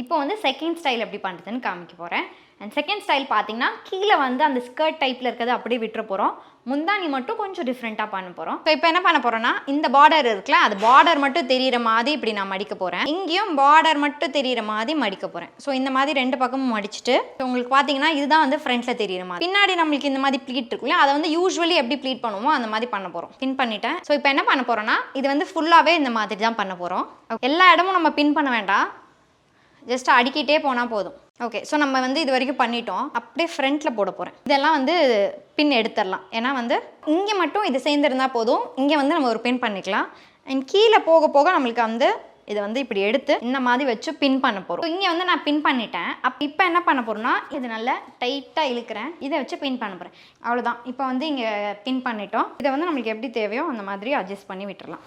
இப்போ வந்து second style எப்படி பண்ணுறதுன்னு காமிக்க போகிறேன். அண்ட் செகண்ட் ஸ்டைல் பார்த்தீங்கன்னா கீழே வந்து அந்த ஸ்கர்ட் டைப்பில் இருக்கிறது அப்படியே விட்டுற போகிறோம். முந்தானி மட்டும் கொஞ்சம் டிஃப்ரெண்ட்டாக பண்ண போகிறோம். ஸோ இப்போ என்ன பண்ண போகிறோன்னா, இந்த பார்டர் இருக்குல்ல, அது பார்டர் மட்டும் தெரிகிற மாதிரி இப்படி நான் மடிக்க போகிறேன். இங்கேயும் பார்டர் மட்டும் தெரிகிற மாதிரி மடிக்க போகிறேன். ஸோ இந்த மாதிரி ரெண்டு பக்கமும் மடிச்சுட்டு உங்களுக்கு பார்த்தீங்கன்னா இதுதான் வந்து ஃப்ரண்ட்டில் தெரிகிற மாதிரி. பின்னாடி நம்மளுக்கு இந்த மாதிரி ப்ளீட் இருக்குல்ல, அதை வந்து யூஸ்வலி எப்படி ப்ளீட் பண்ணுவோமோ அந்த மாதிரி பண்ண போகிறோம். பின் பண்ணிட்டேன். ஸோ இப்போ என்ன பண்ண போகிறோன்னா, இது வந்து ஃபுல்லாகவே இந்த மாதிரி தான் பண்ண போகிறோம். எல்லா இடமும் நம்ம பின் பண்ண வேண்டாம், ஜஸ்ட் அடிக்கிட்டே போனால் போதும். ஓகே, ஸோ நம்ம வந்து இது வரைக்கும் பண்ணிட்டோம். அப்படியே ஃப்ரண்ட்டில் போட போகிறேன். இதெல்லாம் வந்து பின் எடுத்துடலாம். ஏன்னா வந்து இங்கே மட்டும் இது சேர்ந்துருந்தா போதும், இங்கே வந்து நம்ம ஒரு பின் பண்ணிக்கலாம். அண்ட் கீழே போக போக நம்மளுக்கு வந்து இதை வந்து இப்படி எடுத்து இந்த மாதிரி வச்சு பின் பண்ண போகிறோம். இங்கே வந்து நான் பின் பண்ணிட்டேன். இப்போ என்ன பண்ண போகிறோம்னா, இது நல்லா டைட்டாக இழுக்கிறேன், இதை வச்சு பின் பண்ண போகிறேன். அவ்வளோதான். இப்போ வந்து இங்கே பின் பண்ணிட்டோம். இதை வந்து நம்மளுக்கு எப்படி தேவையோ அந்த மாதிரி அட்ஜஸ்ட் பண்ணி விட்டுறலாம்.